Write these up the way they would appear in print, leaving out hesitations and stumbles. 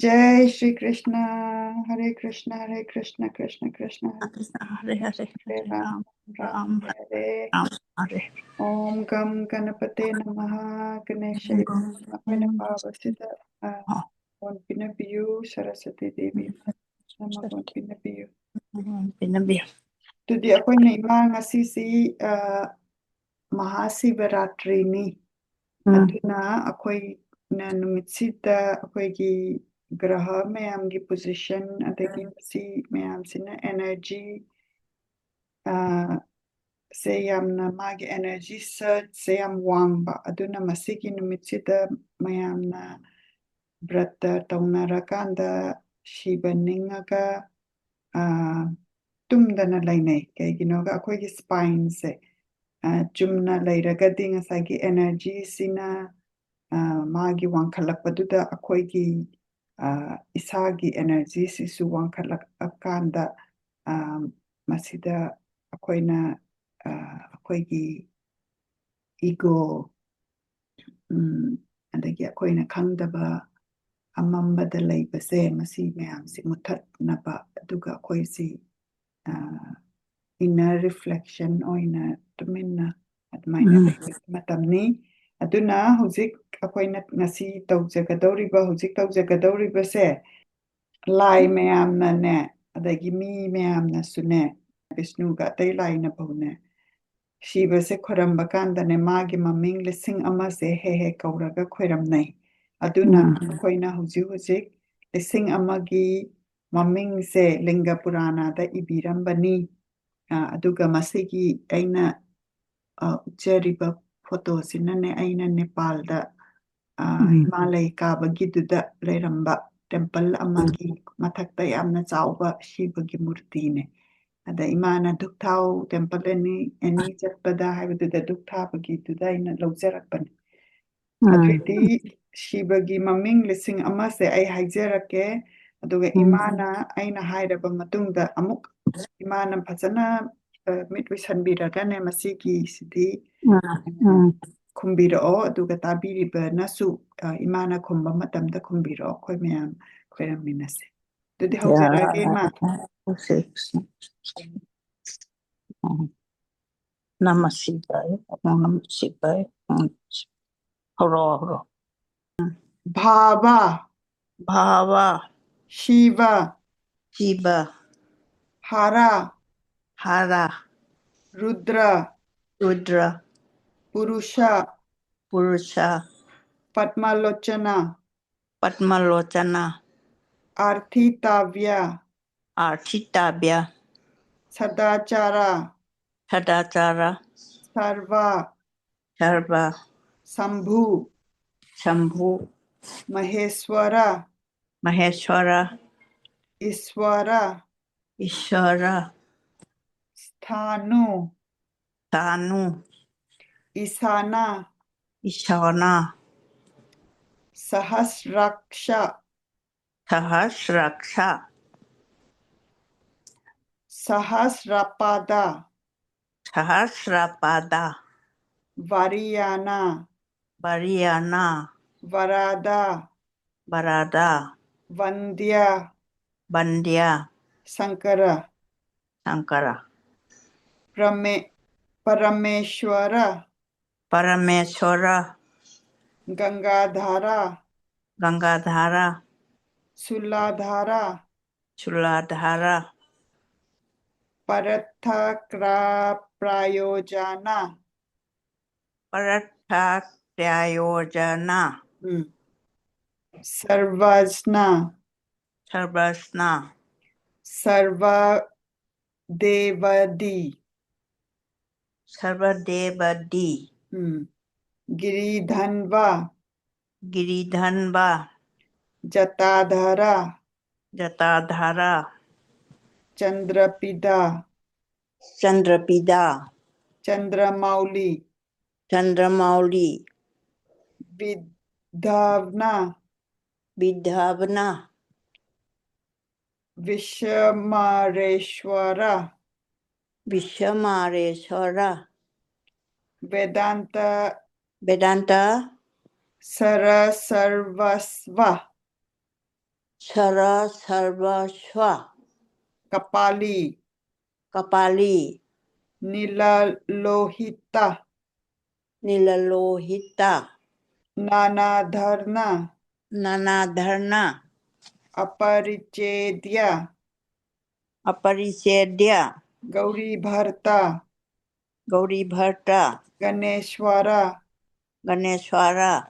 जय श्री कृष्ण। हरे कृष्ण कृष्ण कृष्ण हरे हरे हरे हरे राम राम राम राम हरे हरे। राम हरे ओम गम गणपते नमः गणेशाय गणपावसित पिनपियु सरस्वती देवी नमः पिनपियु पिनबी तुदी अखोइना इमा ngasi महाशिवरात्रिनी अदुना अखोइना नुमित्सिदा अखोइगी ग्रह मयामगी पोजीशन अदगी मसी मयामसिना एनर्जी से यामना मागी एनर्जी सर्च से याम वांगबा अदुना मसीगी नुमित्सिदा मयामना व्रत तौनरकांदा Shiv निंगगा tumdana lainay kayginoga akhoi spine se chumna lairagadi ngasagi energy sina magi wangkhalakpaduda akhoi gi isagi energy sisu wangkhalakakanda masida akhoina akhoi gi ego adagi akhoina khangdaba amambada laibase masi mayamsi muthatnaba aduga akhoi si inner reflection oina tuminna admaina matamni aduna hujik akoina ngasi tawjagadoriba hujik tawjagadoriba se lai mayamna ne adagi mi mayamna sune Vishnu ga tai lai na bhune Shiva se khoramba kanda ne magi maming lising ama se he kauraga khoiram nai aduna akoina hujik lising amagi maming se linga purana da ibirambani aduga masigi aina uchariba photo sinane aina Nepal da Himalay kabagiduda leiramba temple amagi mathakta yamna chawba Shivagi murti ne ada imana dukthau temple ani chatpada haibaduda dukthabagi duda ina lawjarakpan aduti Shivagi maming lising ama se ai haijarake aduga imana aina hairaba matungda amuk imana phajana mitwisanbiragane masigi sidi खुम्बिरओ अदुगा ताबिरिबा नसु इमाना खुम्बा मतमदा खुम्बिरओ खोय मयाम खोयरमिनसे दुदि हौजरागे मा नमः शिवाय ओम नमः शिवाय हरो हरो भावा भावा शिव शिव हरा हरा रुद्र रुद्र पुरुष पुरुष पद्मलोचना पद्मलोचना आर्थिताव्य आर्थिताभ्य सदाचारा सदाचार सर्व सर्व शंभु शंभु महेश्वर महेश्वर ईश्वर ईश्वर स्थानु तानु ईशाना ईशाना सहस्राक्ष सहस्राक्ष सहस्रपादा सहस्रपादा वरियाना वरियाना वरादा वरदा वंद्य वंद्य शंकर शंकर परमेश्वर परमेश्वर गंगाधारा गंगाधारा सुलाधारा चूलाधारा परथक्रा प्रायोजना परथात्यायोजना सर्वज्ञ सर्वस्ना सर्वदेवदी सर्वदेवदी गिरिधन्वा गिरिधन्वा जटाधरा जटाधारा चंद्रपिदा चंद्रपिदा चंद्रमौली चंद्रमौली विधावना विधावना विश्वमरेश्वर विश्वमारेश्वर वेदांत वेदांत सरसर्वस्व Sara Sarvashwa Kapali Kapali Nilalohita Nilalohita Nanadharna Nanadharna Aparichedya Aparisedya Gauri Bharta Gauri Bhatta Ganeshwara Ganeshwara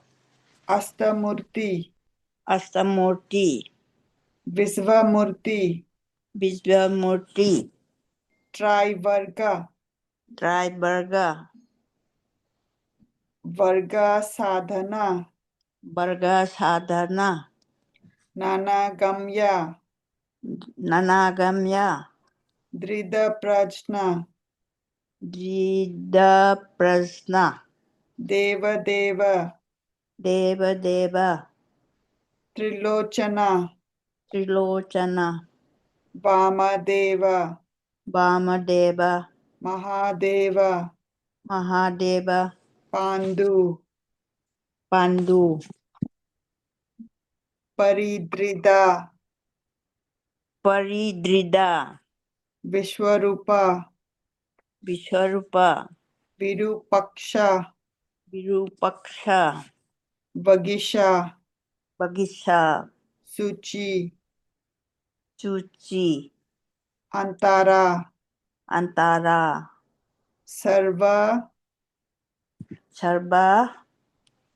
Astamurti Astamurti Visvamurti Vishwamurti Trivarga Trivarga Varga Sadhana Varga Sadhana Nanagamya Nanagamya Drida Prajna Drida Prasna Deva Deva Deva Deva Trilochana Trilochana Vamadeva Vamadeva Mahadeva Mahadeva Pandu Pandu Paridrida Paridrida Vishwarupa Vishwarupa Virupaksha Virupaksha Vagisha Vagisha Suchi Chuchi Antara Antara Sarva Sarva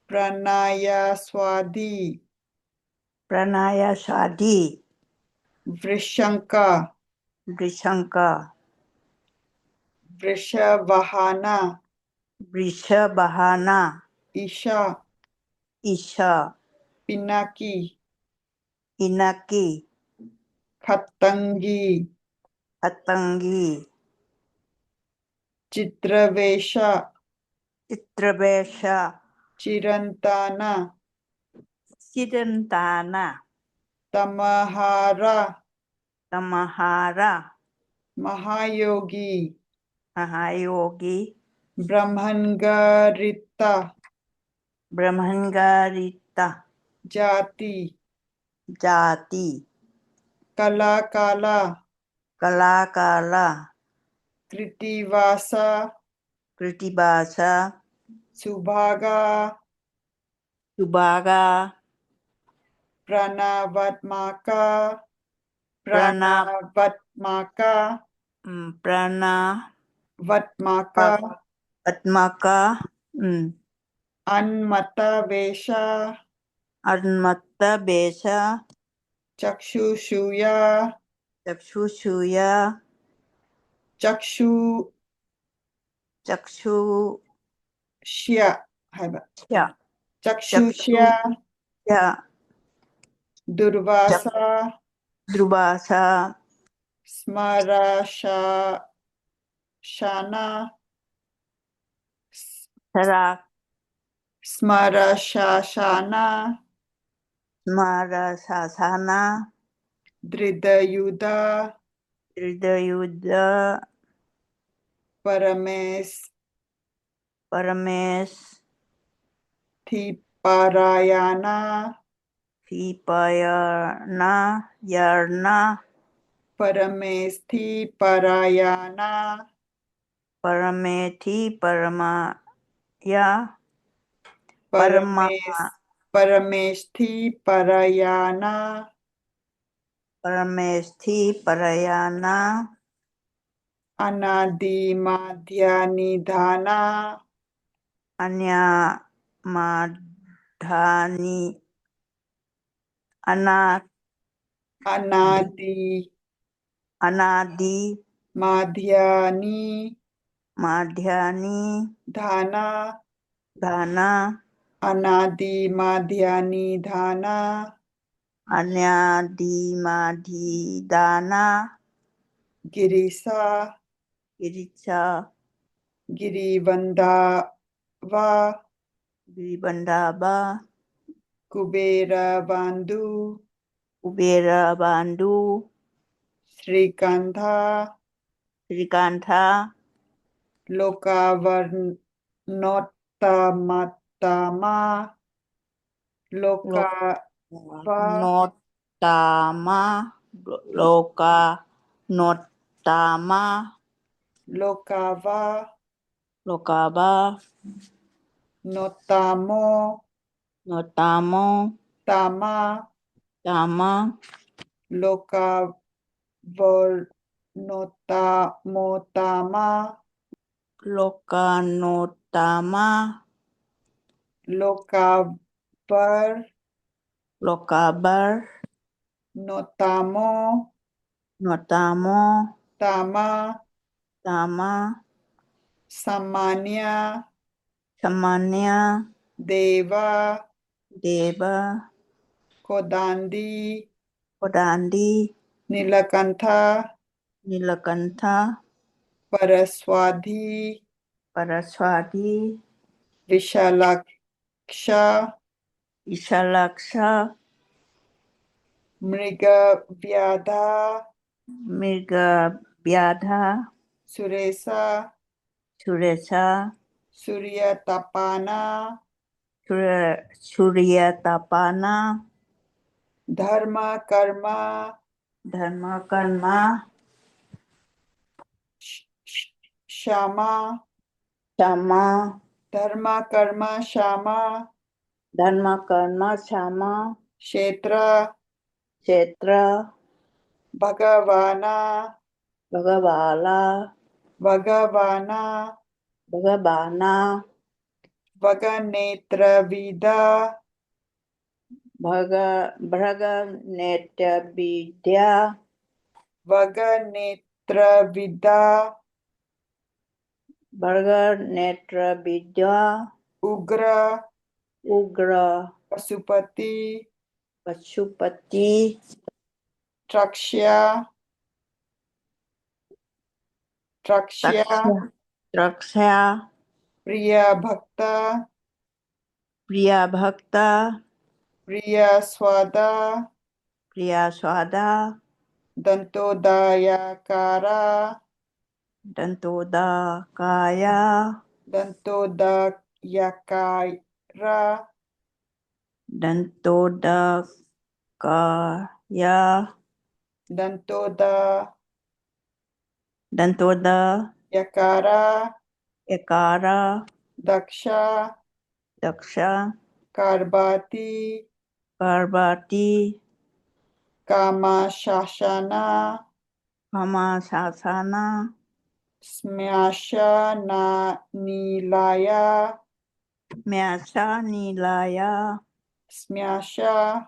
Pranaya Swadi Pranaya Sadi Vrishanka Vrishanka Vrishavahana Vrishabhana Isha Isha Pinaki Inaki Khattangi Atangi Chitravesha Chitravesha Chirantana Chirantana Tamahara Tamahara Mahayogi Mahayogi Brahmangarita Brahmangarita Jati Jati Kalakala Kalakala Kritivasa Kritibasa Subhaga Subhaga Pranavatmaka Prana Pranavatmaka Prana Vatmaka Atmaka Anmata Vesha Anmatta Besha Chakshushuya Chakshushuya Chakshusya Chakshusya Chakshusya Chakshusya Durvasa Drubasa Smarasha Shana Sarak Smarashashana Marasasana Dridayuda Hridayuddha Parames Parames Thiparayana Vipayana Yarna Paramesthi Parayana Paramethi Paramaya Parama Parames Parameshthi Parayana Paramesthi Parayana Anadi Madhyanidhana Anya Madhani Anadi Anadi Anadi Madhyani Madhyani Dhana Dhana Anadi Madhyani Dhana Anyadi Madhi Dana Girisa Giricha Girivandava Giribandaba Kubera Bandhu Kubera Bandhu Srikantha Srikantha Lokavarnottamatama Lokava Not Notama, Loka, Notama, Lokava, Lokaba, Notamo, Notamo, Tama, Tama, Lokavor, Notamo, Tama, Lokanotama, Lokavar, Lokabar, Notamo, Notamo, Tama, Tama, Samanya, Samanya, Deva, Deva, Kodandi, Kodandi, Nilakantha, Nilakantha, Paraswadhi, Paraswati, Vishalaksha, Ishalaksha, Mriga Vyadha, Mirga Vyadha, Suresa, Suresha, Surya Tapana, Surya Tapana, Dharma Karma, Dharma Karma, Shama, Shama, Dharma Karma Shama, Dharma Karma, Shama, Kshetra, Kshetra, Bhagavana, Bhagavala, Bhagavana, Bhagavana, Vaganetra Vida, Bhaga Netya Vidya, Vaganetra Vida, Bhaga Netra Vidya, Ugra, Ugra, Pasupati, Pashupati, Trakshya, Trakshya, Taksha, Traksha, Priya Bhakta, Priya Bhakta, Priya Swada, Priya Swada, Dantodayakara, Dantoda Kaya, Dantodayakara, Dantoda Kaya, Dantodayakara, Dantoda Ekara, Daksha, Daksha, Karbati, Parvati, Kama Shashana, Kama Sasana, Smyasha Na Nilaya, Myasa Nilaya, Smyasha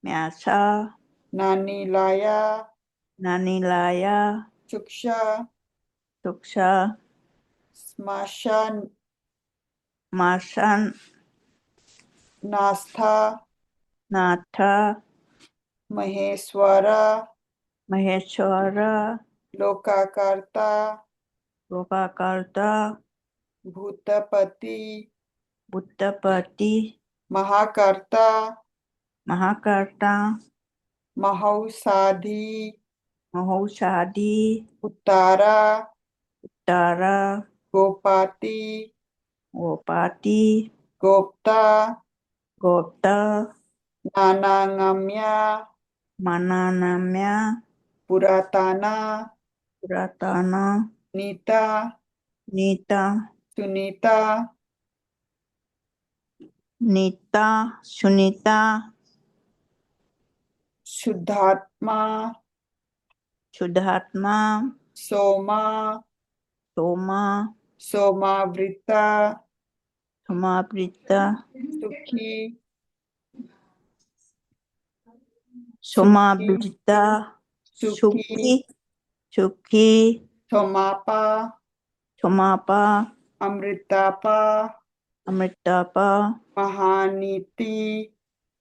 Myasa Na Nilaya, Nanilaya, Chuksha, Tuksha, Smasha Masan, Nastha, Natha, Maheswara, Maheshwara, Lokakarta, Lokakarta, Bhutapati, Buddhapati, Mahakarta, Mahakarta, Mahausadhi, Mahaushadi, Uttara, Tara, Gopati, Gopati, Gopta, Gopta, Nanangamya, Mananamya, Puratana, Puratana, Nita, Nita, Sunita, Nita, Sunita, Shuddhatma, Shuddhatma, Soma, Soma, Somavrita, Somaprita, Sukhi, Sukhi, Somabrita, Sukhi, Sukhi, Sukhi, Somapa, Somapa, Amritapa, Amritapa, Mahaniti,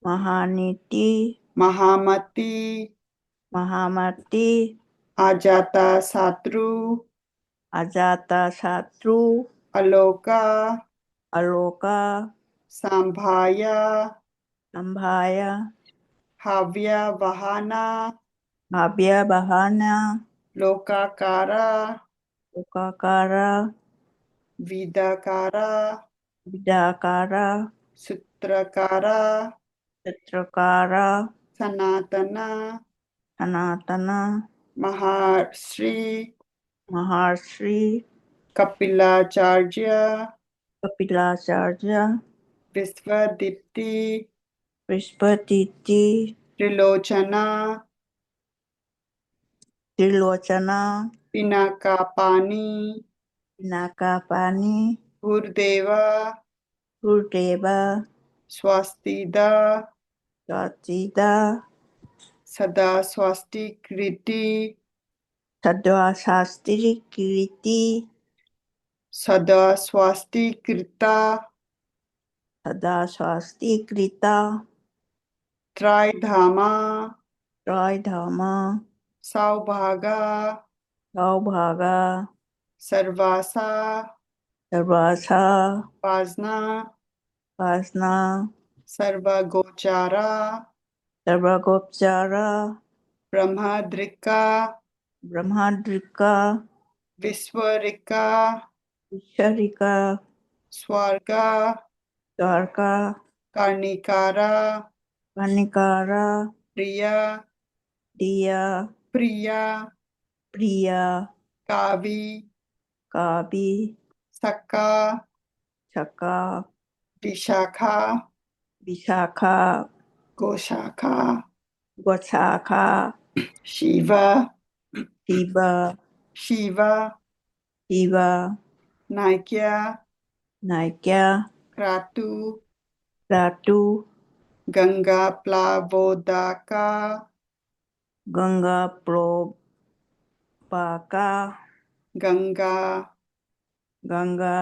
Mahaniti, Mahamati, Mahamati, Ajata Satru, Ajata Satru, Aloka, Aloka, Sambhaya, Sambhaya, Havya Vahana, Bhavya Bahana, Lokakara, Lokakara, Vidakara, Vidakara, Sutrakara, Chitrakara, सनातना सनातना महर्षि महर्षि कपिलाचार्य कपिलाचार्य विश्वदीप्ति बृहस्पति त्रिलोचना त्रिलोचना पिनाकापानी नाकापानी भूर्देवा गुरुदेवा स्वास्तिदा स्वातिदा सदा स्वास्तिकृति सद्वा शास्त्री कीर्ति सदा स्वास्तिकृता सदा स्वास्ति कृता त्रैधामा त्रय धामा सौभागा सौभागा सर्वासा सर्वासा वाजना वासना सर्वगोचारा सर्वगोपचारा ब्रह्मद्रिका ब्रह्माद्रिका विश्वरिका ईश्वरिका स्वर्गा द्वारका कर्णिकारा कनिकारा प्रिया दिया प्रिया प्रिया कावी काबी सक्का छका विशाखा विशाखा गोशाखा गोशाखा शिवा शिवा शिवा शिवा नायक्या नायक्या क्रतु रातु गंगा प्लावोदका गंगा प्रोपाका गंगा गंगा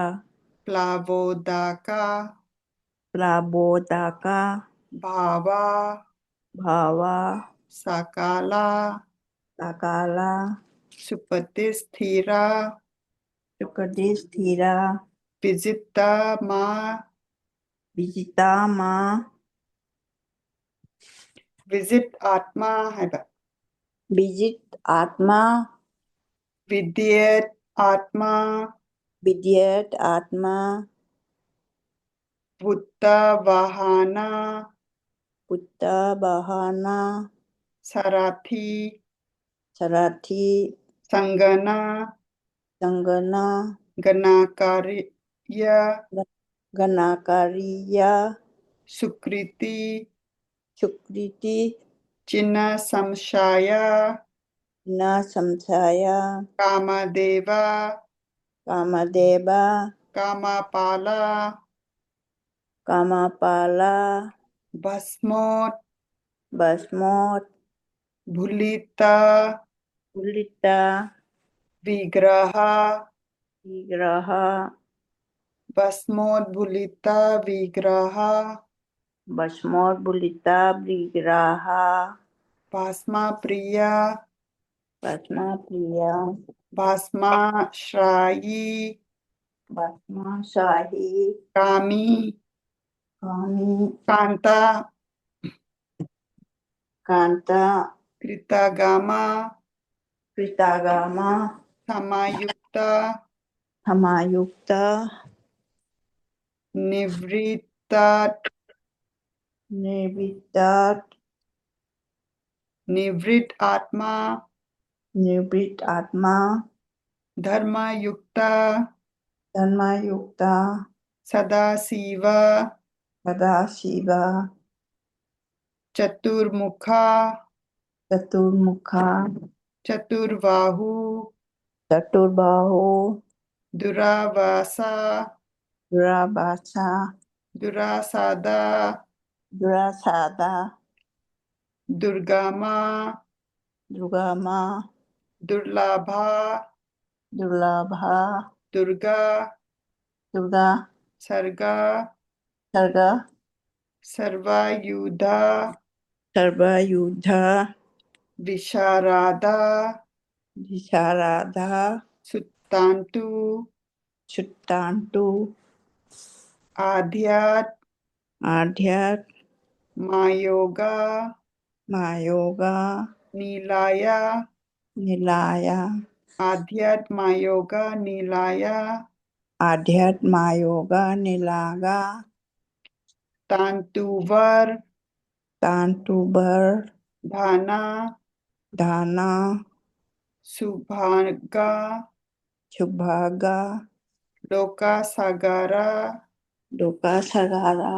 प्लावोदका प्लाबोदाका भावा भावा सकाला सकाला सुपतिस्थिरा सुखदेश धीरा विजिता माँ विजिता माँ विजिट आत्मा है विजित आत्मा विद्येत आत्मा विद्यत आत्मा भूत वाहना पुत्त बहाना सारथी सराथी संगना संगना गणाकार्य गणाकारिया सुकृति सुकृति चिन्ह संशया न संशया कामदेवा कामदेवा कामपाला कामपाला भस्मोत भस्मोत भूलिता उलिता विग्रह विग्रह भस्मोद्भूलिता विग्रह भस्मोत बुलिता विग्रह भस्मा प्रिया भस्मा प्रिया भस्माश्रायी भस्मा शाही कामी कामी कांता कांता कृतगामा कृतागामा समायुक्ता हमायुक्ता निवृत्ता निर्वितात निवृत्त आत्मा निर्वृत आत्मा धर्मयुक्ता धर्मयुक्ता सदाशिव सदाशिवा चतुर्मुखा चतुर्मुखा चतुर्बाहु चतुर्बाहो दुरावासा दुराभाषा दुरासादा दुरासादा दुर्गमा दुर्गमा दुर्लभा दुर्लभा दुर्गा दुर्गा सर्गा सर्ग सर्वायुधा सर्वयुद्धा विशारादा विशाराधा सुत्तांतु चुट्टांटु आध्यात् आध्यात् मायोगा मायोगा नीलाया निलाया आध्यात् मायोगा नीलाया आध्यात्मायोगा निलागा तांतुवर तांटू बर धाना धाना सुभागा शुभागा लोका सागारा डोका सगारा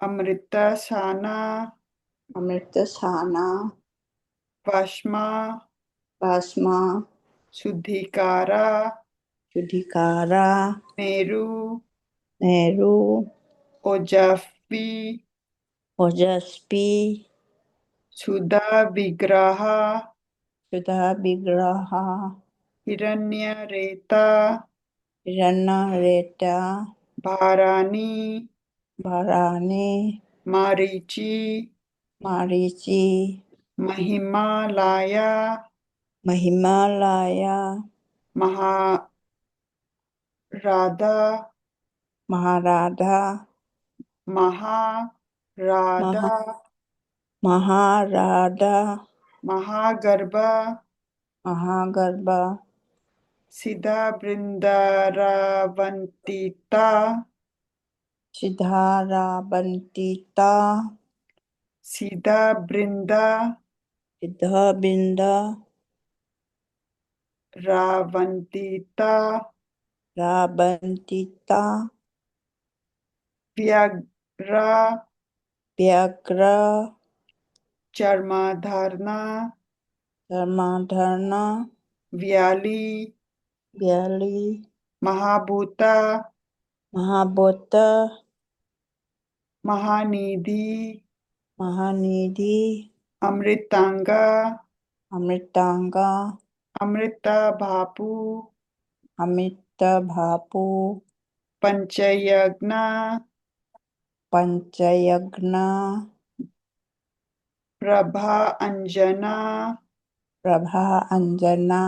अमृता शाना अमृत साना वाष्मा पासमा शुद्धिकारा शुद्धिकारा नेहरू नेहरू ओजस्वी ओजस्वी सुधा विग्रहा सुधा विग्रहा हिरण्य रेता हिरण्य रेता भारानी भरानी मारीची मारीची महिमालाया महिमालया महाराधा महाराधा महाराधा महा महाराधा महागर्भा महागर्भा सिद्धा बृंदारावंतिता सिद्धारावंतिता सीधा बृंदा सिद्धबिंदा रावंतिता रावंतिता व्याघ्रा व्याघ्र चर्माधारणा धर्माधर्णा व्याली व्याली महाभूता महाभूत महानिधि महानिधि अमृतांगा अमृतांगा अमृता भापू अमित भापु पंचयज्ञ पंचयज्ञ प्रभा अंजना प्रभा अंजना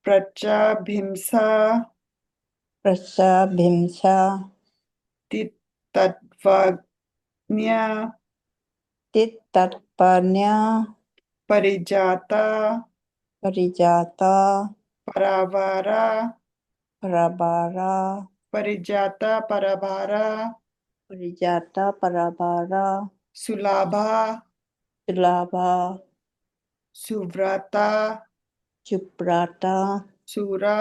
प्रचाभिंसा प्रसभिंसा तत्वज्ञ तितर्पण्य परिजाता परिजाता परावारा परबारा परिजाता पराभारा परिजाता परबारा सुलाभा सुलाभा सुव्रता चुप्राता सुरा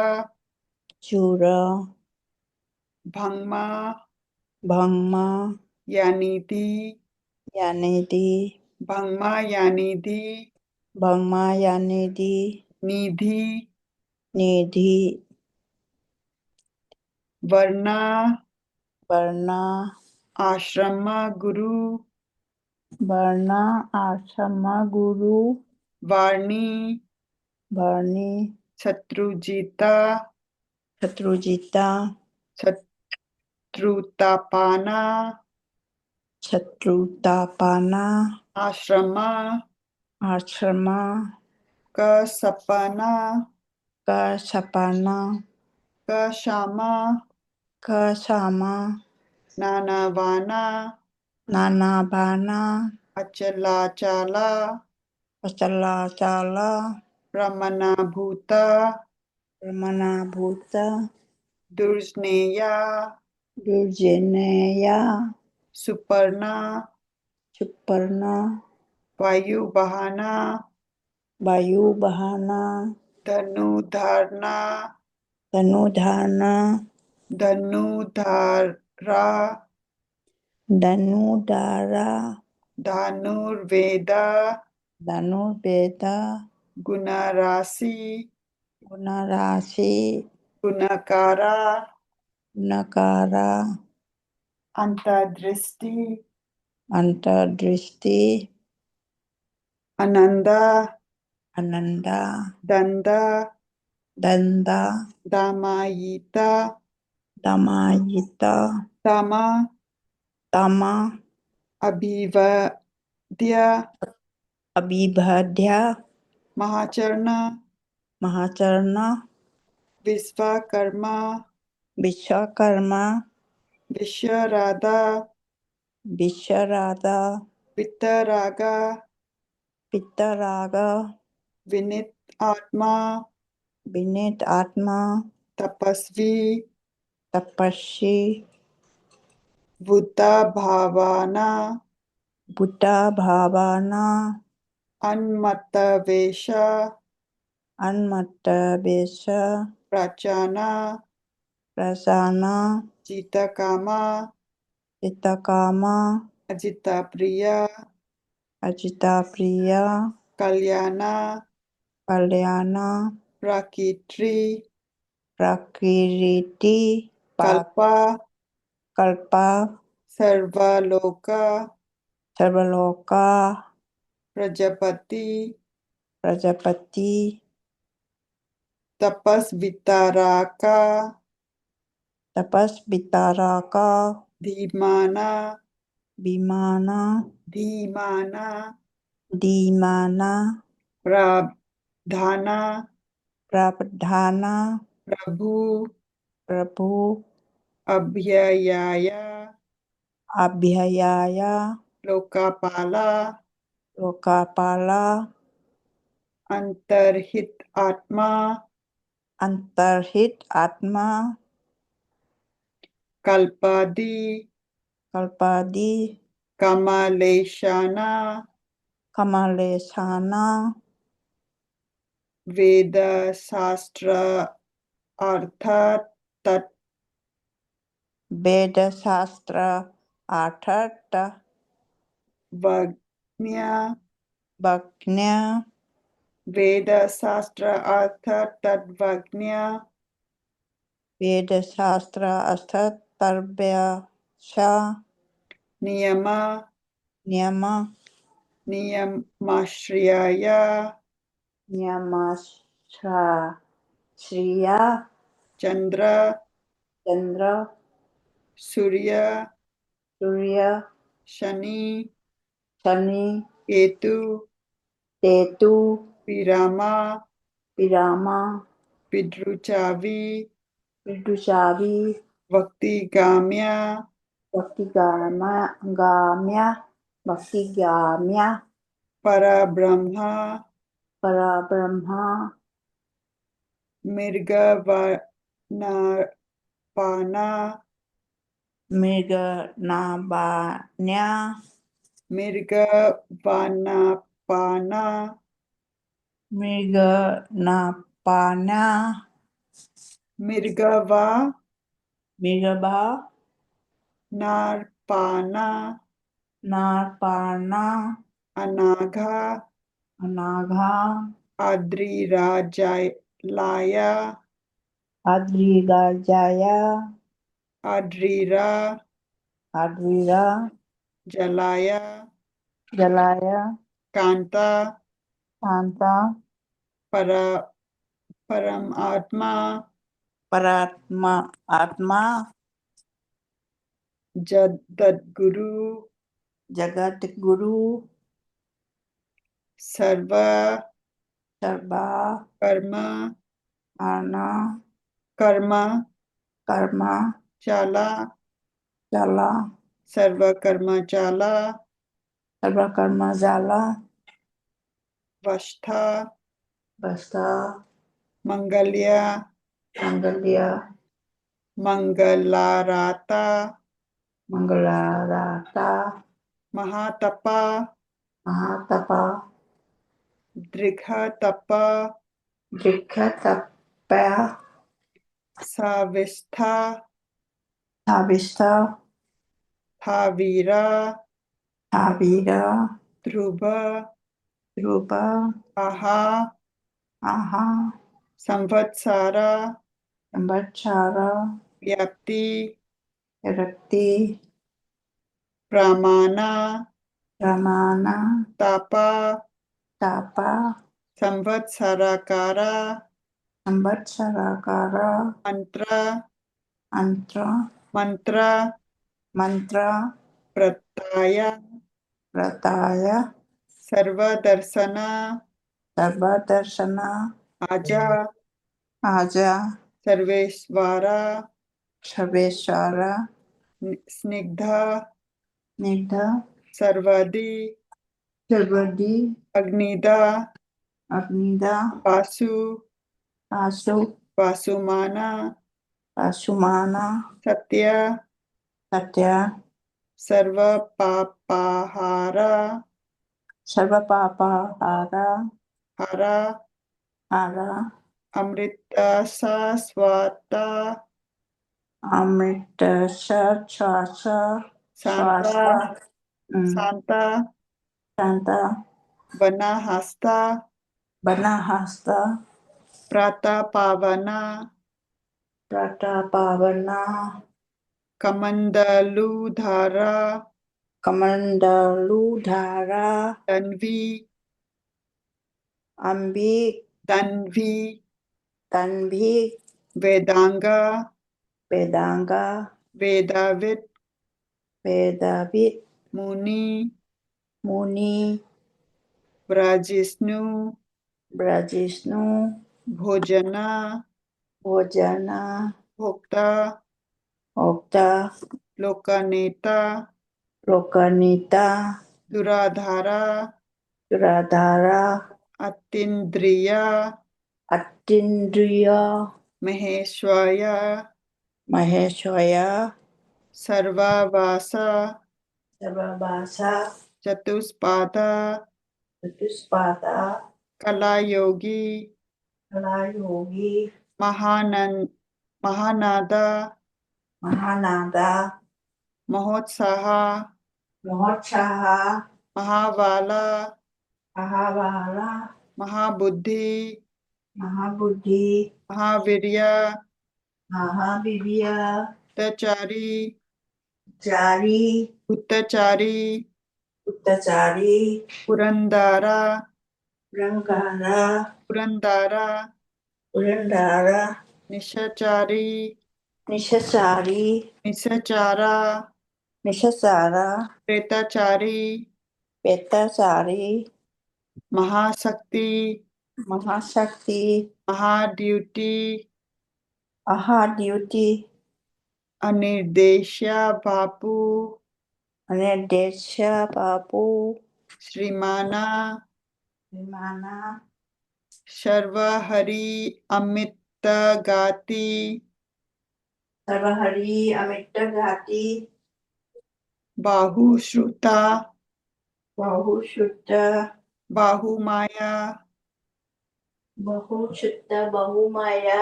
चूरा भंगमा भंगमा यानीति यानिधि भंगमा यानीधि भंगमा यानिधि निधि निधि वर्णा वर्णा आश्रम गुरु वर्णा आश्रम गुरु वाणी वर्णी शत्रुजिता शत्रुजिता शत्रुतापाना शत्रुतापाना आश्रम आश्रम कसपना कसपना कशामा कसामा नानावाना नानाबाना अचलाचाला अचलाचाला रमनाभूता रमनाभूत दुर्जनेया दुर्जनेया सुपर्णा सुपर्णा वायुवाहना वायुवाहना धनुधारना धनुधाना धनुधारा धनुधारा धनुर्वेदा धनुर्वेदा गुणराशि गुणराशि गुणकारा नकारा अंतर्दृष्टि अंतर्दृष्टि आनंदा आनंदा दंदा दंदा दामायिता दमायिता तमा तमा अभिवद्य अभिभद्या महाचरण महाचरण विश्वकर्मा विश्वकर्मा विश्वराधा विश्वराधा वितरागा पितराग विनित आत्मा विनीत आत्मा तपस्वी तपस्वी Vuta Bhavana Buddha Bhavana Anmatta Vesha Anmatta Besha Prachana Prasana Jitakama Itakama Ajita Priya Ajita Priya Kalyana Kalyana Prakitri Prakiriti Kalpa Kalpa Sarvaloka Sarvaloka Prajapati Prajapati Tapasvitaraka Tapas Vitaraka Dhimana Bhimana Dhimana Dhimana Prabdhana Prabdhana Prabhu Prabhu Abhyayaya Abhyayaya Lokapala Lokapala Antarhit Atma Antarhit Atma Kalpadi Kalpadi Kamaleshana Kamalesana Veda Sastra Artha Tat Veda Shastra Arthat Vagnya Bhagnya Veda Sastra Artha Tatvagnya Veda Shastra Arthat Tarbya Sha Niyama Niyama Niyamashriyaya Nyamasha Shriya Chandra Chandra Surya Surya Shani Shani Ketu Tetu Pirama Pirama Vidruchavi Vidushavi Vakti Gamya Bhakti Gamya Bhakti Gamya Parabrahma Parabrahma Mirgavanapana Mirga Nabanya Mirgavanapana Mirga Napana Mirgava Mirgabha Narpana Narpana Anagha Anagha Adrirajaya Adrigajaya Adrira Advira Jalaya Jalaya Kanta Santa Para Paramatma Paratma Atma Jadatguru Jagat Guru Sarva Sarva Karma Ana Karma Karma Chala Jala Sarva Karma Chala Sarva Karma Jala Vashtha Basta Mangalya Mangalya Mangalarata Mangalarata Mahatapa Mahatapa Drighatapa Dikhatapya Savistha Tavista Thavira Tavira Dhruva Rupa Aha Aha Samvatsara Ambachara Vyapti Rakti Pramana Ramana Tapa Tapa Samvatsarakara Ambatsarakara Mantra Antra Mantra Mantra Prataya Prataya Sarvadarsana Sarvadarsana Aja Aja Sarvesvara Sarveshwara Snigdha Nidha Sarvadi Sarvadi Agnida Agnida Vasu Asu Vasumana Asumana Satya Satya सर्व पापाहारा सर्वपापहारा हरा हरा अमृता शाश्वता अमृत श्वास श्वास शांता शांता शांता बना हस्ता बना हस्ता प्रतापावना प्रतापावना कमंडलुधारा कमंडलुधारा तन्वी अंबिक तन्वी तन्वी वेदांगा वेदांगा वेदावित वेदाविद मुनि मुनि ब्रजिष्णु ब्रजिष्णु भोजना भोजना भोक्ता ओक्ता लोकनेता लोकनीता दुराधारा राधारा अतीन्द्रिया अतीन्द्रिय महेश्वया महेश्वया सर्वावासा सर्वभाषा चतुष्पादा चतुष्पादा कलायोगी कला योगी महानंद महानादा महानादा महोत्साह महोत्साह महावाला महावाला महाबुद्धि महाबुद्धि महावीर्य महावीर्य उत्तचारी चारी उत्तचारी उत्तचारी पुरंदरा रंगारा पुरंदरा पुरंदरा निशाचारी निशाचारी निशाचारा निशाचारा प्रेताचारी पेताचारी महाशक्ति महाशक्ति महाड्यूटी महाद्युति अनिर्देश्य बापू अनिर्देश बापू श्रीमाना विमाना सर्वहरि अमित गाति सर्वहरि अमित घाती बाहुश्रुता बहुशुद्ध बाहुमाया बहुशुद्ध बहुमाया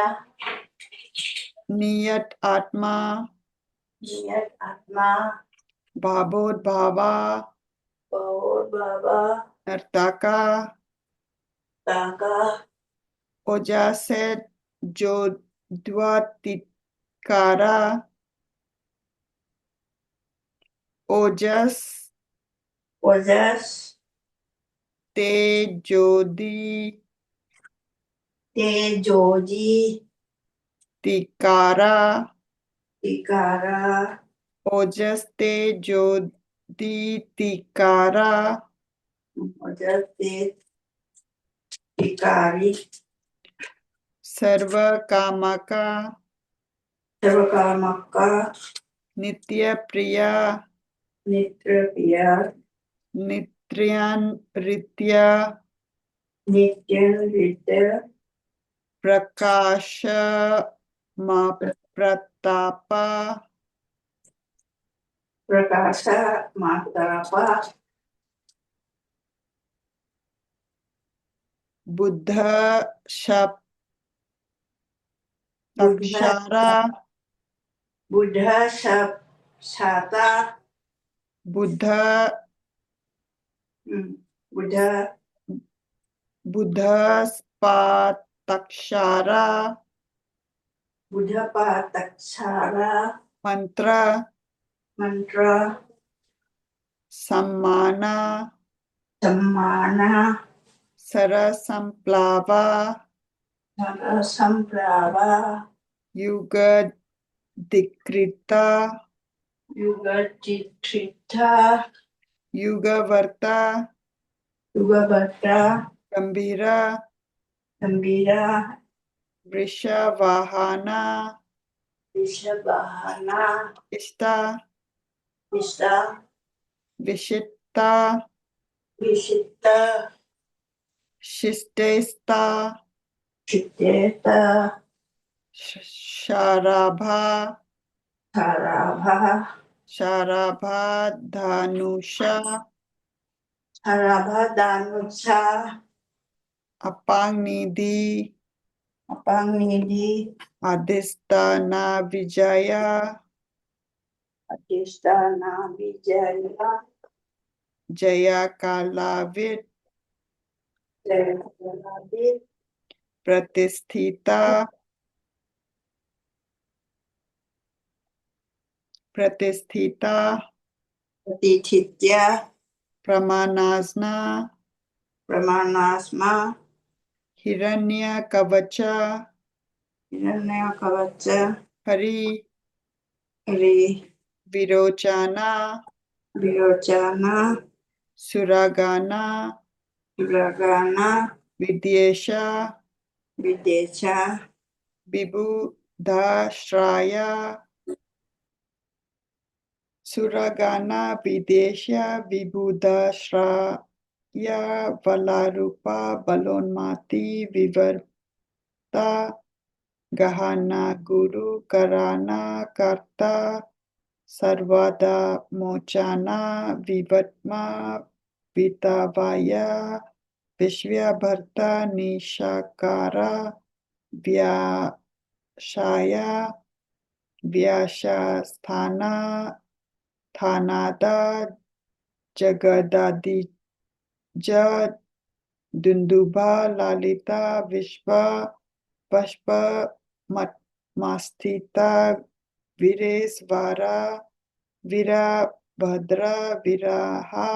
नियत आत्मा नियत आत्मा भावोद्भावा बहुत बाबा नर्तका ताका ओजसे जो द्वतिकारा ओजस ओजस तेजोदी तेजोजी तिकारा तिकारा ओजस तेजोदी तिकारा ओजस ते तिकारी सर्व कामका सर्वकामका नित्य प्रिया नित्य प्रिया नित्रियान प्रीत्या नित्य नित्य प्रकाश प्रतापा प्रकाश मातापा बुद्ध शप अक्षरा बुद्ध शब छाता बुद्ध बुद्ध बुद्ध स्पातक्षरा बुद्ध पातक्षारा मंत्र मंत्र सम्माना सम्माना सरसंप्लावा संप्रावा युग दिक्कृता युगचित्रिता युगवर्ता युगभट्टा गंभीरा गंभीरा वृषवाहना विषवाहना इष्टा विष्टा विशिष्टा विशिष्टा शिष्टेस्ता चित्तेता शाराभा साराभा शाराभा Dhanusha Harabhadanucha, अपांगनिधि Apangidi, अधिष्ठाना Vijaya Adhisthana Vijaya, Jaya कालाविद Jayavadi, प्रतिष्ठिता प्रतिष्ठिता Atithitya, प्रमानास्ना Pramanasma, हिरण्य कवचा Hiranyakavacha, Hari Hari, विरोचाना Virochana, सुरागाना Suragana, विद्येशा Videcha, विबुधाश्राया सुरागाना Vidisha विबुधाश्राया वलारूपा बलोन्माती विवर्ता गहना गुरु कराना कर्ता सर्वदा मोचाना विवत्मा वितावाया विश्वभर्ता निशाकारा व्याशाया व्याशास्थाना थानादा जगदादिज दुंदुभा लालिता विश्व पष्प मास्थिता वीरेश्वरा वीरभद्रा विराहा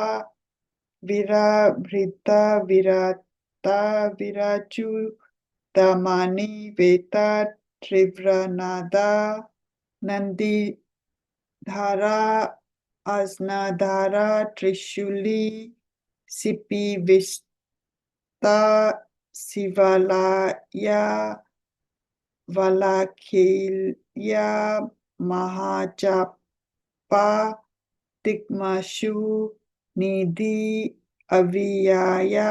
वीरभृता विराता विराजुतमानी वेता त्रिव्रनादा नंदीधारा आसनाधारा त्रिशूली सिपी विस्ता शिवालया वलाखेल्या महाचापा तिग्माशु निधि अवियाया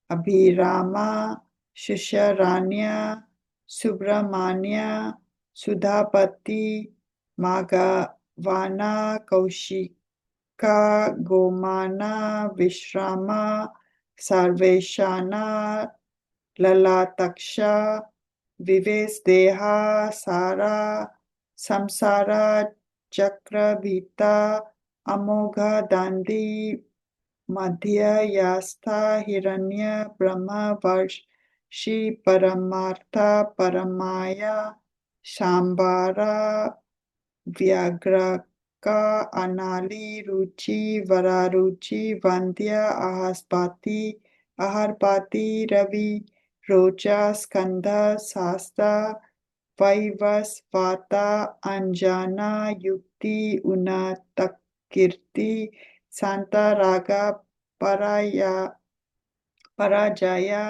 अभिरामा शुशरान्या सुब्रमण्य सुधापति माघवाना कौशिका गोमाना विश्रामा सर्वेशाना ललातक्षा विवेशदेहा सारा संसारा चक्रभीता अमोघा दांडी मध्ययास्था हिरण्य ब्रह्म वर्षि परमार्था परमाया शांबारा व्याघ्रका अनाली रुचि वरारुचि वंद्य आहरपाती रवि रोचा स्कंद शास्ता वैवस्वाता अंजना युक्ति उन्नतकीर्ति शांता रागा पराजया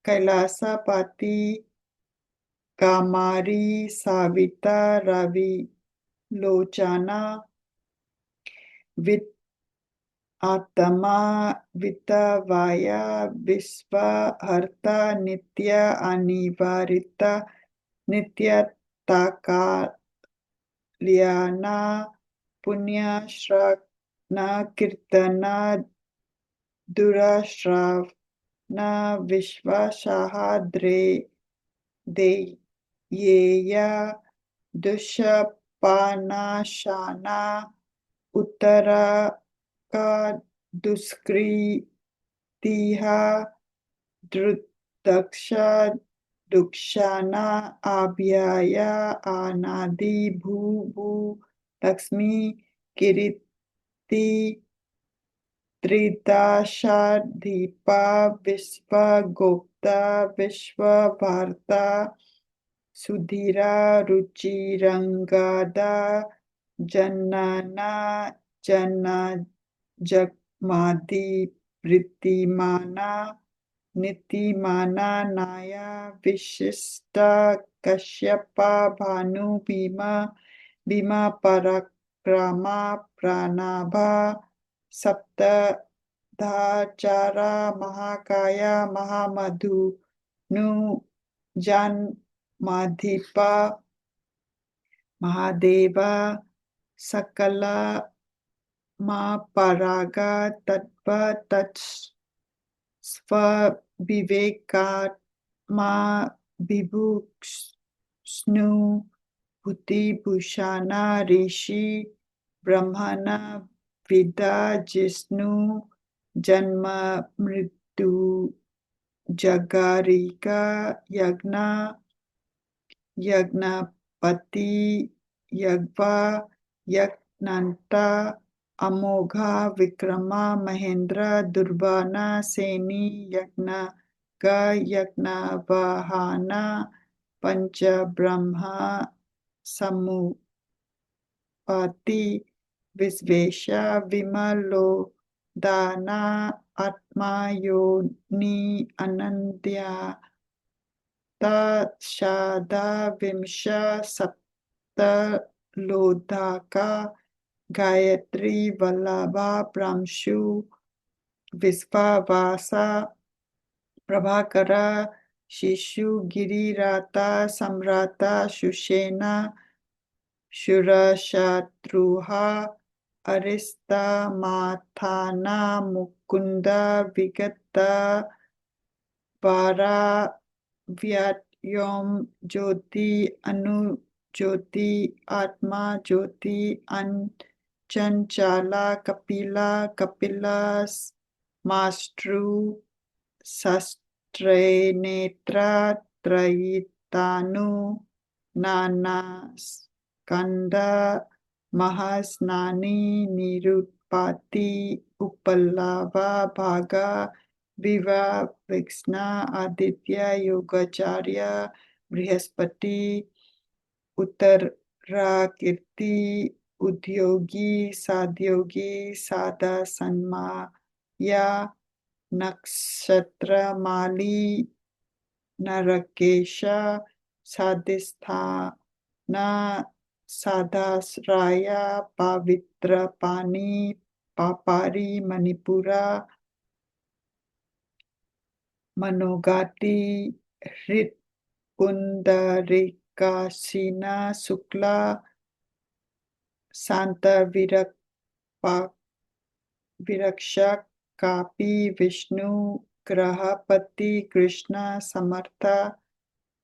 कैलासपति कामारी साविता रवि लोचना वित आत्मा वितवाया विश्वहर्ता नित्य अनिवारिता नित्यताकाल्याना पुण्यश्रवण कीर्तना दुराश्रवण विश्वासाद्रे देयेया दुष्पानाशाना उत्तरा का दुष्कृतिहा दक्षा दुक्षाना आभ्याया अनादि भू लक्ष्मी कीर्ति त्रिदशाधिपा विश्वगोप्ता विश्वभारता सुधीरा रुचिरंगदा जनना जना जगमादि वृत्तिमाना नीतिमाना नाया विशिष्टा कश्यपा भानु भीमा पराक्रमा प्राणाभा सप्तधाचारा महाकाया महामधुनु जन्माधिपा महादेवा सकला मा परागा तत्व तत् स्व विवेकात् मा विभुक्ष्णु भूतिभूषाणा ऋषि ब्रह्मणा विद्या जिष्णु जन्म मृत्यु जगारिका यज्ञ यज्ञपति यज्वा यज्ञन्ता अमोघा विक्रमा महेंद्र दुर्बाना सेनी यज्ञ ग यज्ञवाहाना पंच ब्रह्मा समुपति विश्वेशा विमलो दाना आत्मा योनि अनंत्या तशादा विंशा सप्तलोधाका गायत्री वल्लभा प्रांशु विश्वावासा प्रभाकरा शिशु गिरिराता सम्राता सुषेना शूरशत्रुहा अरिस्ता माथाना मुकुंदा विगता पारा व्योम ज्योति अनु ज्योति आत्मा ज्योति चंचला कपिला कपिला मास्त्रु शस्त्रेनेत्रा त्रयितानु नाना स्कंद महास्नानी निरुत्पाती उपलावा भागा विवा विक्ष्णा आदित्य योगाचार्य बृहस्पति उत्तरा कीर्ति उद्योगी साध्योगी साधा सन्माया नक्षत्रमाली नरकेश साधिष्ठाना साधाश्राया पवित्र पानी पापारी मणिपुरा मनोगाति हृत पुंडरीकाशीना शुक्ला शांत विरक्षक कापी विष्णु ग्रहपति कृष्ण समर्थ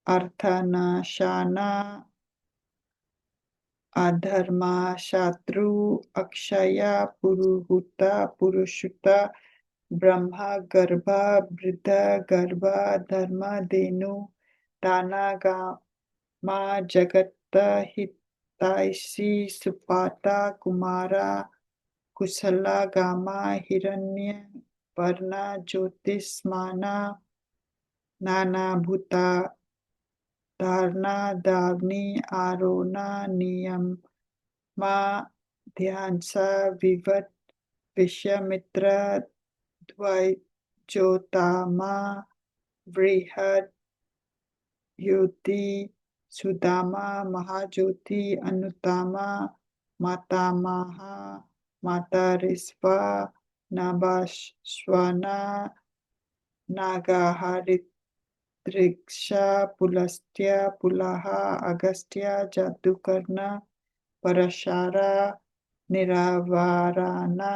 अर्थनाशाना अधर्मा शत्रु अक्षया पुरुहुता पुरुषुता ब्रह्मा गर्भ वृद्ध गर्भ धर्म धेनु दाना गामा जगत हितैषी सुपाता कुमारा कुशला गामा हिरण्य वर्णा ज्योतिष्माना नाना भूता धारणा दावनी आरोना नियम मा ध्यांसा विवट विश्वामित्र द्वैजोतामा बृहद युति सुदामा महाज्योति अनुतामा मातामहा माता ऋष्वा नभास्वना नागाहरित्रिक्षा पुलस्त्य पुलह अगस्त्य जादुकर्ण परशारा निरावाराना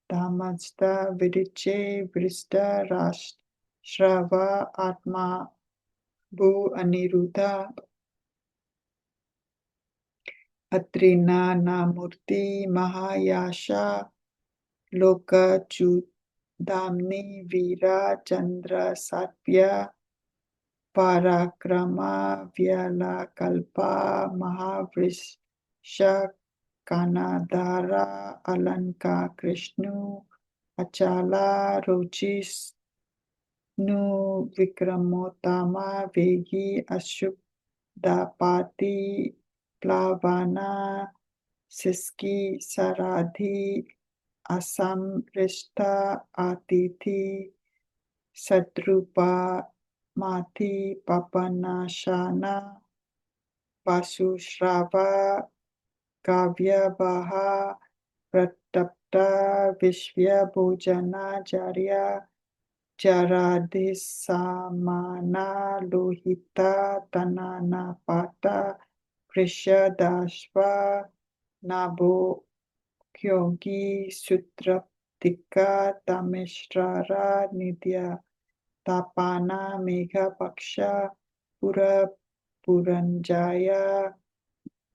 धामस्ता विरिचे वृष्ट राष्ट्रवा आत्मा भू अनिरुद्धा अत्रिना नामूर्ति महायाशा लोकचूदामनी वीरा चंद्र सात्व्य पराक्रमा व्यलाकल्पा महावृष कानाधारा अलंका कृष्णु अचाला रोचिष्णु विक्रमोत्तमा वेगी अशुभदापाति प्लावाना सिस्की सराधी असमृष्टा अतिथि शत्रुपा माथि पपनाशाना पशुश्रावा काव्यवाहा प्रतप्ता विश्वभोजनाचार्य चराधिसमाना लोहिता तनानापाता वृषदाश्वा नाभो क्योंकि सुत्रप्तिका तमिश्रारा नित्या तापाना मेघा पक्षा पुरंजाया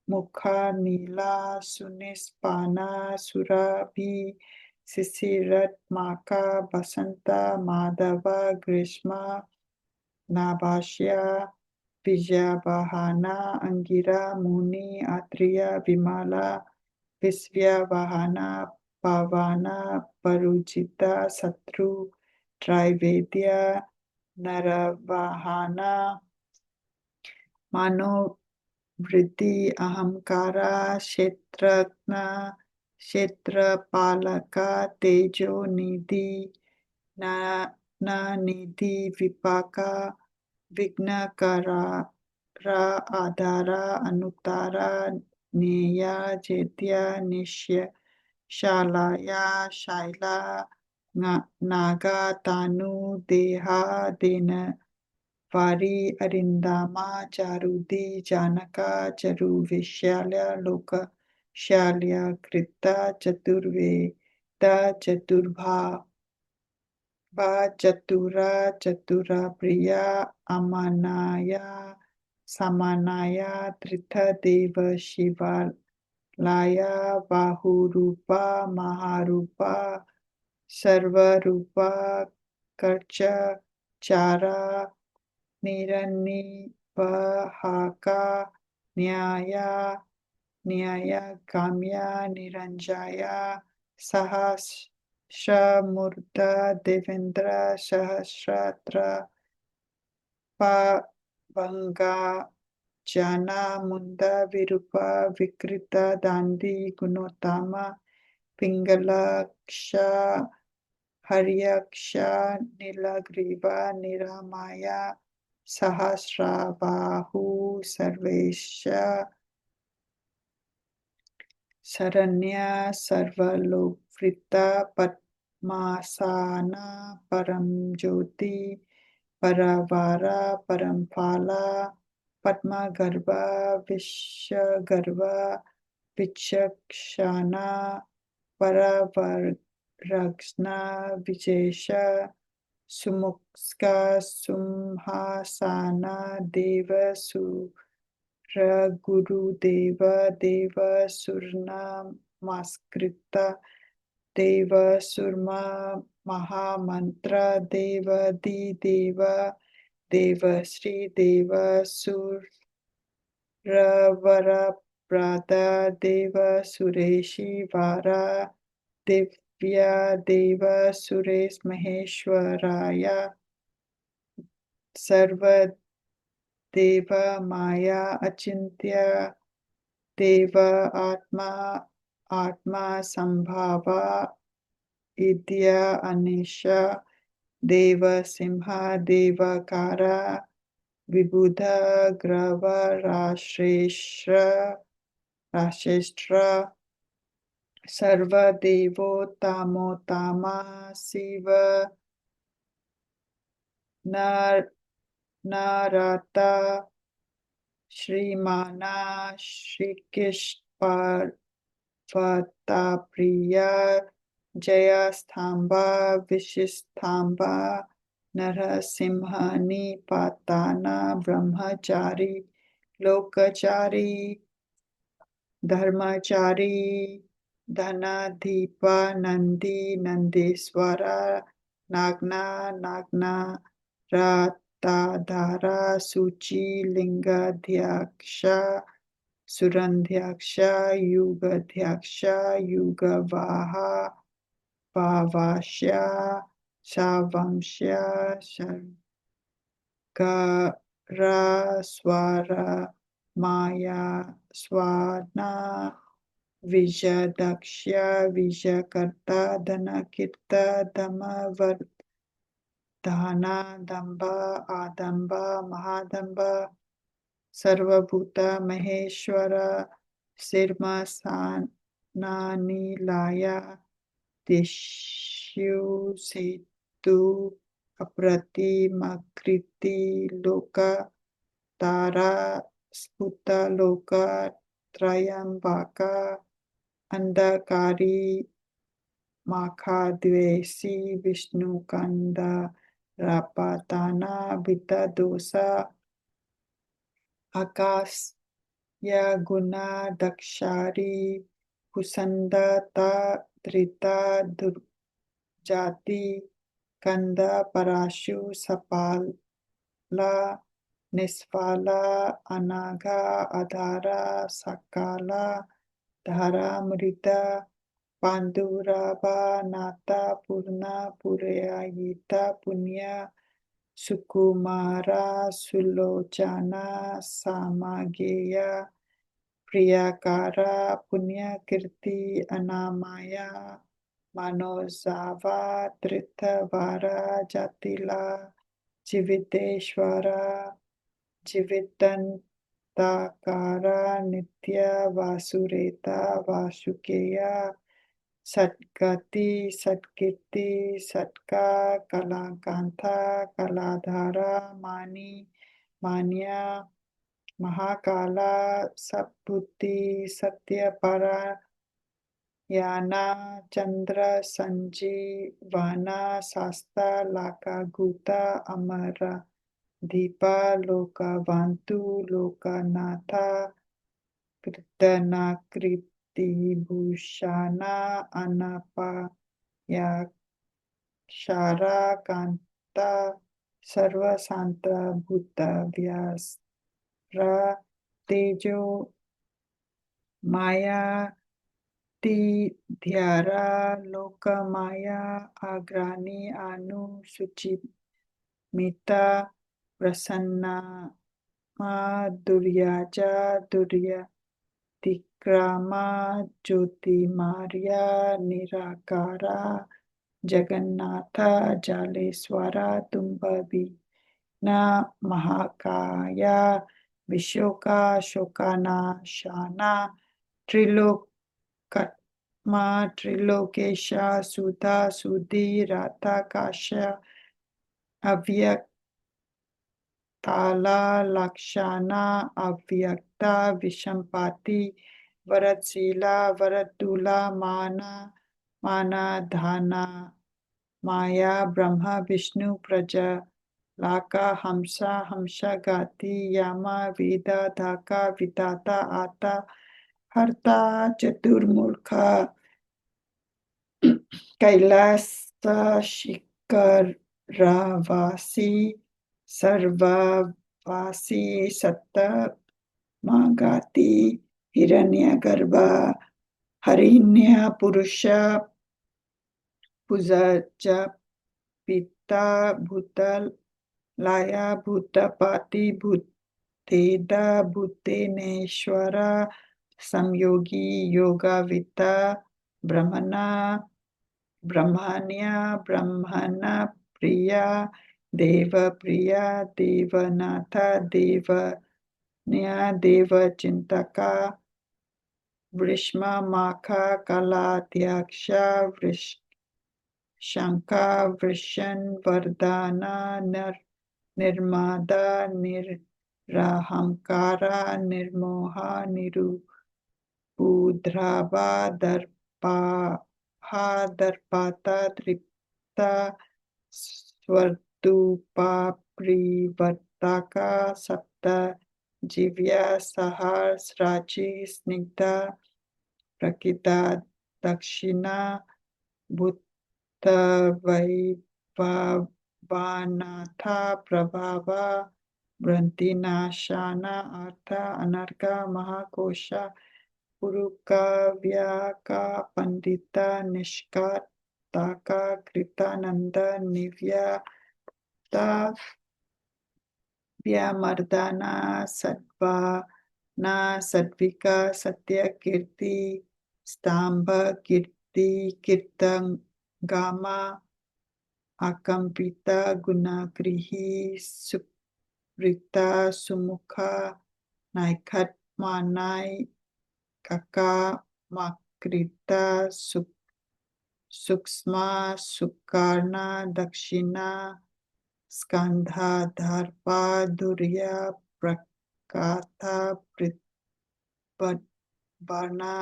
मुखा नीला सुनिस्पाना सुराभि शिशिरत्माका बसंता माधवा ग्रीष्मा नाभाष्या विजयवाहना अंगिरा मुनि आत्रेय विमला विश्व्यवाहना पावना परुचिता शत्रु त्रैवेद्य नरवाहना मनोवृत्ति अहंकारा क्षेत्रज्ञ क्षेत्रपालका तेजो निधि न निधि विपाका विघ्नकरा आधारा अनुतारा नेया चेत्या निश्य शालाया शैला नागा तानु देहा देन वारी अरिंदामा चारुदी जानका चरुविशाल्या लोक शाल्या कृता चतुर्वेदा चतुर्भा चतुरा चतुरा प्रिया अमनाया समानाया त्रिथ देव शिवालाया बाहुरूपा महारूपा सर्वरूपा कर्च चारा निरनिपहाका न्याया न्याया काम्या निरंजाया सहस्रमूर्ता देवेंद्र सहस्रात्र भंगा जाना मुंदा विरूपा विकृता दांडी गुणोत्तमा पिंगलाक्षा हर्यक्षा नीलग्रीवा निरामाया सहस्रबाहु सर्वेश शरण्या सर्वलोकवृत्ता पद्मासना परम ज्योति परावारा परमफाला पद्मगर्भा विश्वगर्भा विचक्षणा परावरग्ना विशेष सुमुक्स्का सुम्हासना देवसु गुरुदेव देव सुरनमस्कृता देव सुरमा महामंत्र देव देव देव श्री देव सुरवरप्रदा देव सुरेशी वारा दिव्या देव सुरेश महेश्वराय सर्व देव माया अचिंत्य देव आत्मा आत्मा संभावा इद्या अनिशा देव सिंह देवकारा विबुध ग्रव राश्रेष्ठ सर्वदेवोत्तमोत्तमा शिव नारता श्रीमाना श्रीकृष्ण पार्वताप्रिया जयस्तंभा विशिष्टंभा नरसिंहनि पाताना ब्रह्मचारी लोकचारी धर्मचारी धनाधीपा नंदी नंदीश्वरा नागना राताधारा सूची लिंगाध्यक्ष सुरंध्याक्ष युगाध्यक्ष युगवाहा पावाश्या शावंश्या शर्करा स्वरा माया स्वाना विजयदक्ष विजयकर्ता धनकीर्ता धमवर्धना दंभा आदंबा महादंबा सर्वभूत महेश्वर सिरमसानानिलाया दिश्यु सेतु अप्रतिमकृति लोक तारा स्फुत लोक त्रयंबका अंधकारी माखाद्वेषी विष्णुकंद रापाताना बिता दोसा आकाश या गुना दक्षारी कुसंदता धृता दुर्जाति कंद पराशु सपाला निष्फला अनागा अधारा सकाला धारा मृता पांडुराबा नाता पूर्णा पुरयायिता पुण्य सुकुमारा सुलोचना सामागेया प्रियकारा पुण्य कीर्ति अनामाया मनोजावा धृतवारा जातिला जीवितेश्वरा जीवितंताकारा नित्य वासुरेता वासुकेया सद्गति सत्कीर्ति सत्का कलाकांता कलाधारा मानी मान्या महाकाला सद्बुद्धि सत्यपरा याना चंद्र संजीवाना शास्ता लाका गुता अमरा दीपा लोकवांतु लोकनाथा कृतनाकृति भूषाना अनपा याक्षारा कांता सर्वशांत भूत व्यासरा तेजो माया ध्यारा लोक माया अग्रानी अनु सुचिमिता प्रसन्ना दुर्याजा दुर्यतिक्रमा ज्योतिमार्या निराकारा जगन्नाथ जालेश्वरा तुम्बवी न महाकाया विशोका शोकानाशाना त्रिलोकत्मा त्रिलोकेशा सुधा सुधी राता काशा अव्यक्ताला लक्षाना अव्यक्ता विषमपाति वरदशीला वरदूला मानाधाना माया ब्रह्मा विष्णु प्रजा लाका हंसा हंसा गाती यामा वेदा धाका विदाता आता हर्ता चतुर्मुखा कैलास शिखरवासी सर्ववासी सप्तमागाति हिरण्यगर्भा हरिण्य पुरुष पुजज पिता भूतल लाया भूतपाति भूतेदा भूतेनेश्वरा संयोगी योगाविता ब्रह्मणा ब्रह्मण्या ब्रह्मण प्रिया देव प्रिया देवनाथ देवन्या देवचिंतका वृष्मा माखा कलाध्यक्षा शंका वृषण वरदाना निर्मादा निरहंकारा निर्मोहा निरुद्रावा दर्पा दर्पाता तृप्ता स्वर्तुपा प्रिवर्तका सप्त जीव्या सहस्राची स्निग्धा प्रकिता दक्षिणा भूतवैभवानाथा प्रभावा भ्रंतिनाशाना अर्थ अनर्गा महाकोशा पुरुकाव्याका पंडिता निष्काताका कृतानंद निव्याता व्यामर्दाना सद्वाना सद्विका सत्य कीर्ति स्तंभ कीर्ति कीर्तंगामा अकंपिता गुणागृही सुवृता सुमुखा नैखत्मानाय कका मकृता सूक्ष्मा सुकार्णा दक्षिणा स्कंधा दर्पा दुर्या प्रकाथा वर्णा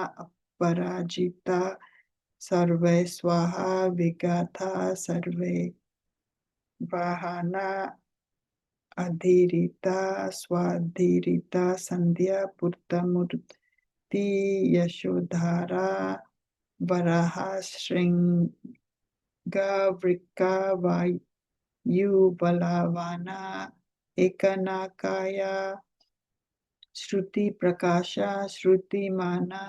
पराजिता सर्वे स्वाहा विगाथा सर्वे वाहना अधीरिता स्वाधीरिता संध्या पुरतमूर्ति यशोधारा वराहा श्रृंगा वृक्का वायु बलावाना एकनाकाया श्रुति प्रकाशा श्रुतिमाना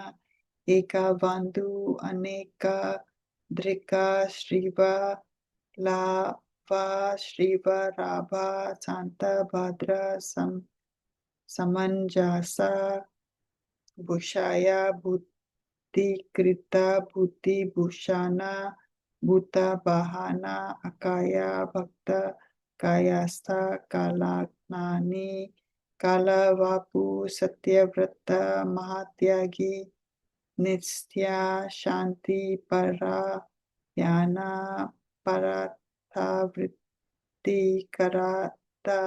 एका बंधु अनेका दृका श्रीवा लावा श्रीवा राभा शांता भद्रा समंजसा भूषाया भूतिकृता भूतिभूषाना भूता बहाना अकाया भक्त कायास्था कालाग्नानी कालवापु सत्यव्रत महात्यागी नित्या शांति परा याना परार्थवृत्ति कराता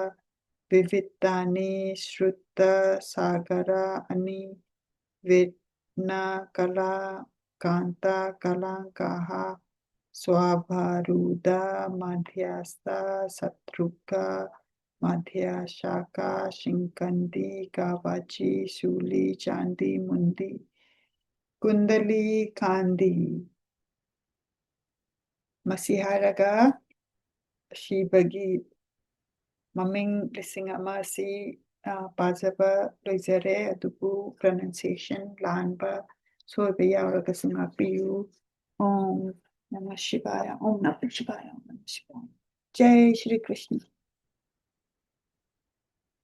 विवितानि श्रुत सागरा अनि वेदना कला कांता कलांकाः स्वाभारूदा मध्यस्था शत्रुका मध्य शाखा शिंकंदी कावाची शूली चांदी मुंदी कुंडली कांदी Masiharaga Shibagi Maming Lising Amasi Pazaba Loizere Adubu pronunciation Lanba Soyabaya Piyu Om Namah Shivaya Om Namah Shivaya Om Namah Shivaya Jai Shri Krishna